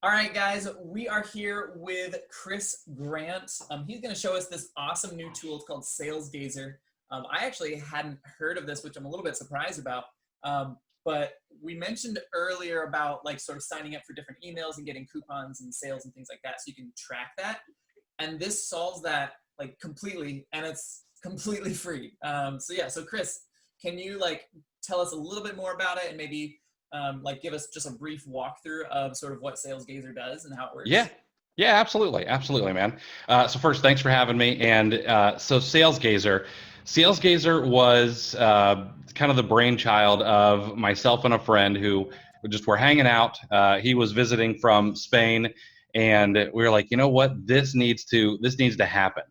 All right, guys, we are here with Chris Grant. He's going to show us this awesome new tool. It's called Salesgazer. I actually hadn't heard of this, which I'm a little bit surprised about. But we mentioned earlier about like sort of signing up for different emails and getting coupons and sales and things like that, so you can track that. And this solves that like completely, and it's completely free. So Chris, can you like tell us a little bit more about it and maybe like give us just a brief walkthrough of sort of what Salesgazer does and how it Yeah. works? Yeah, absolutely. Absolutely, man. So first, thanks for having me. And so Salesgazer was kind of the brainchild of myself and a friend who just were hanging out. He was visiting from Spain, and we were like, you know what, this needs to happen.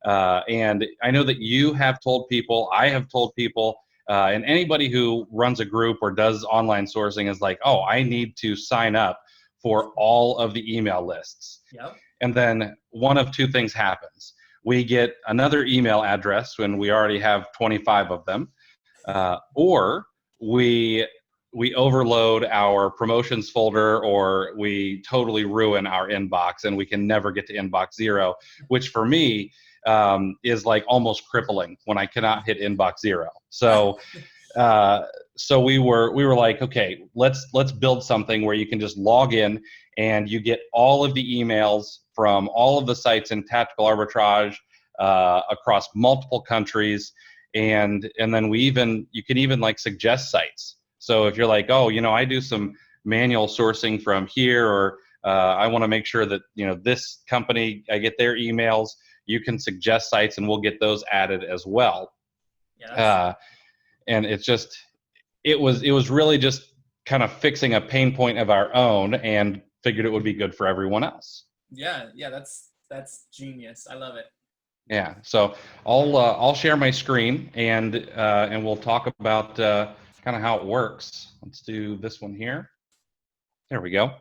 And I know that you have told people, I have told people, and anybody who runs a group or does online sourcing is like, oh, I need to sign up for all of the email lists. Yep. And then one of two things happens. We get another email address when we already have 25 of them, or we overload our promotions folder, or we totally ruin our inbox and we can never get to inbox zero, which for me is like almost crippling when I cannot hit inbox zero. Uh, so we were like, okay, let's build something where you can just log in and you get all of the emails from all of the sites in tactical arbitrage across multiple countries, and then you can even like suggest sites. So if you're like, oh, I do some manual sourcing from here, or I want to make sure that this company, I get their emails, you can suggest sites and we'll get those added as well. Yeah. Uh, and it was really just kind of fixing a pain point of our own, and figured it would be good for everyone else. Yeah. That's genius. I love it. Yeah, so I'll share my screen, and we'll talk about kind of how it works. Let's do this one here. There we go.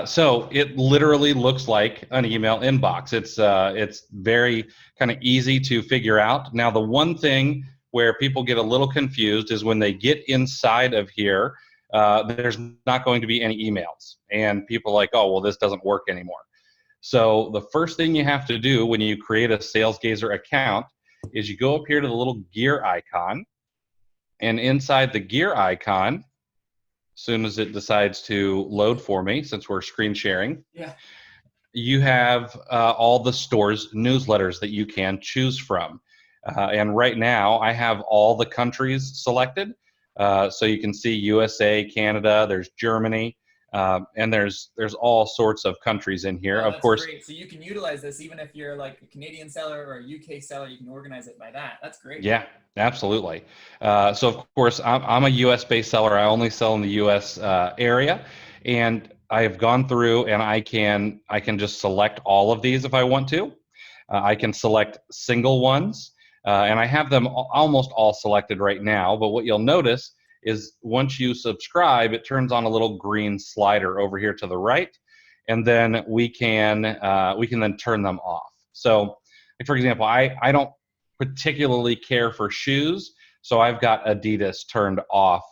So it literally looks like an email inbox. It's very kind of easy to figure out. Now, the one thing where people get a little confused is when they get inside of here, there's not going to be any emails, and people are like, oh, well, this doesn't work anymore. So the first thing you have to do when you create a Salesgazer account is you go up here to the little gear icon, and inside the gear icon, as soon as it decides to load for me, since we're screen sharing, Yeah. you have all the store's newsletters that you can choose from. And right now, I have all the countries selected. So you can see USA, Canada, there's Germany, and there's all sorts of countries in here. Oh, Of that's course, great. So you can utilize this even if you're like a Canadian seller or a UK seller, you can organize it by that. That's great. yeah, absolutely. So of course, I'm a US-based seller. I only sell in the US area, and I have gone through and I can just select all of these if I want to. I can select single ones, and I have them almost all selected right now. But what you'll notice is once you subscribe, it turns on a little green slider over here to the right, and then we can then turn them off. So, like for example, I don't particularly care for shoes, so I've got Adidas turned off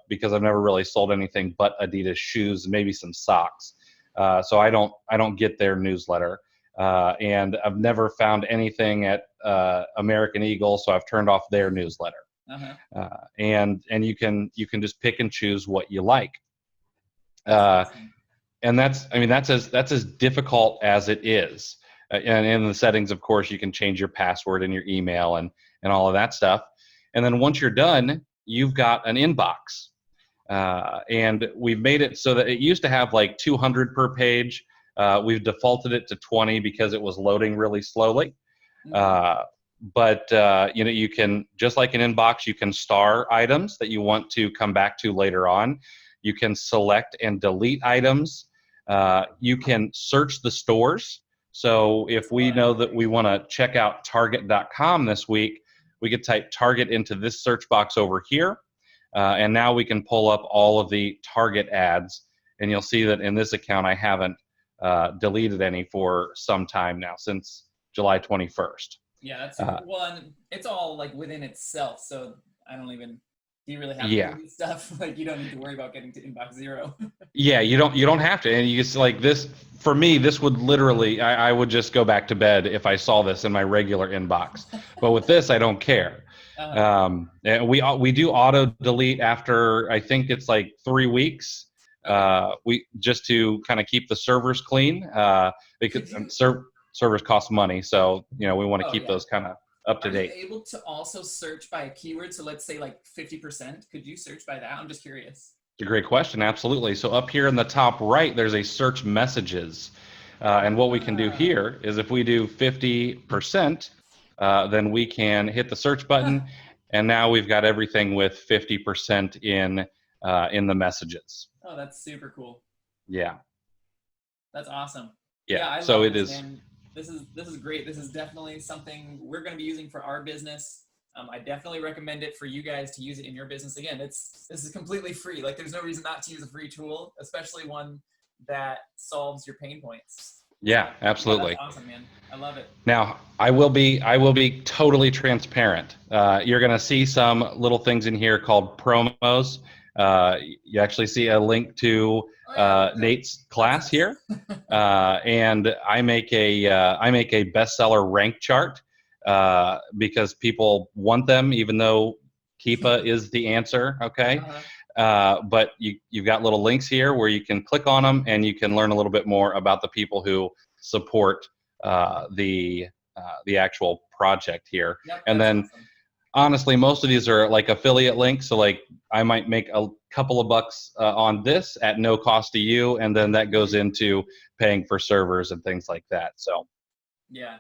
because I've never really sold anything but Adidas shoes, maybe some socks. So I don't get their newsletter, and I've never found anything at American Eagle, so I've turned off their newsletter. Uh-huh. And you can just pick and choose what you like. That's Uh, awesome. and that's as difficult as it is. And in the settings, of course, you can change your password and your email and all of that stuff. And then once you're done, you've got an inbox. And we've made it so that it used to have like 200 per page. We've defaulted it to 20 because it was loading really slowly. Mm-hmm. Uh, but you can, just like an inbox, you can star items that you want to come back to later on. You can select and delete items. You can search the stores. So if we know that we want to check out Target.com this week, we could type Target into this search box over here, and now we can pull up all of the Target ads. And you'll see that in this account, I haven't deleted any for some time now, since July 21st. Yeah, that's super. Uh, Well, and it's all like within itself, so I don't even Do you really have to Yeah. delete stuff? Like you don't need to worry about getting to inbox 0. Yeah, you don't have to. And you just like this for me, this would literally I would just go back to bed if I saw this in my regular inbox. But with this, I don't care. And we do auto delete after I think it's like 3 weeks. Okay. We just to kind of keep the servers clean because Could you? servers cost money, so we want to Oh keep yeah. those kind of up to Are you date. able to also search by a keyword? So let's say like 50%. Could you search by that? I'm just curious. It's a great question. Absolutely. So up here in the top right, there's a search messages. And what we can do Ah. here is if we do 50%, then we can hit the search button. And now we've got everything with 50% in the messages. Oh, that's super cool. Yeah. That's awesome. Yeah, Yeah. I So love it this, is. man. This is great. This is definitely something we're going to be using for our business. I definitely recommend it for you guys to use it in your business. Again, this is completely free. Like, there's no reason not to use a free tool, especially one that solves your pain points. Yeah, Yeah, that's absolutely. awesome, man. I love it. Now, I will be totally transparent. You're going to see some little things in here called promos. You actually see a link to Oh yeah, look at that. Nate's That's class us. here, and I make a bestseller rank chart because people want them, even though Keepa is the answer. Okay, Uh-huh. but you've got little links here where you can click on them and you can learn a little bit more about the people who support the actual project here. Yep, And that's then awesome. honestly, most of these are like affiliate links. So like I might make a couple of bucks on this at no cost to you, and then that goes into paying for servers and things like that. So Yeah,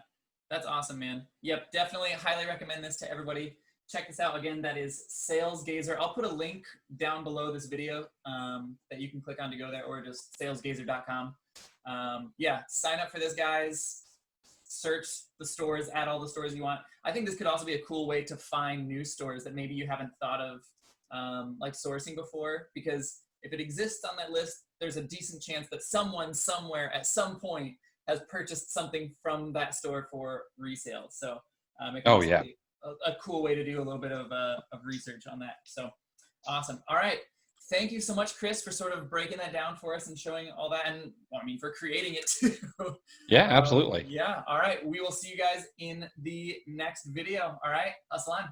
that's awesome, man. Yep, definitely highly recommend this to everybody. Check this out again. That is Salesgazer. I'll put a link down below this video that you can click on to go there, or just salesgazer.com. Yeah, sign up for this, guys. Search the stores, add all the stores you want. I think this could also be a cool way to find new stores that maybe you haven't thought of like sourcing before, because if it exists on that list, there's a decent chance that someone somewhere at some point has purchased something from that store for resale. So it can oh also yeah. be a cool way to do a little bit of research on that. So awesome. All right. Thank you so much, Chris, for sort of breaking that down for us and showing all that, and well, I mean, for creating it too. Yeah, absolutely. Yeah. All right. We will see you guys in the next video. All right. Aslan.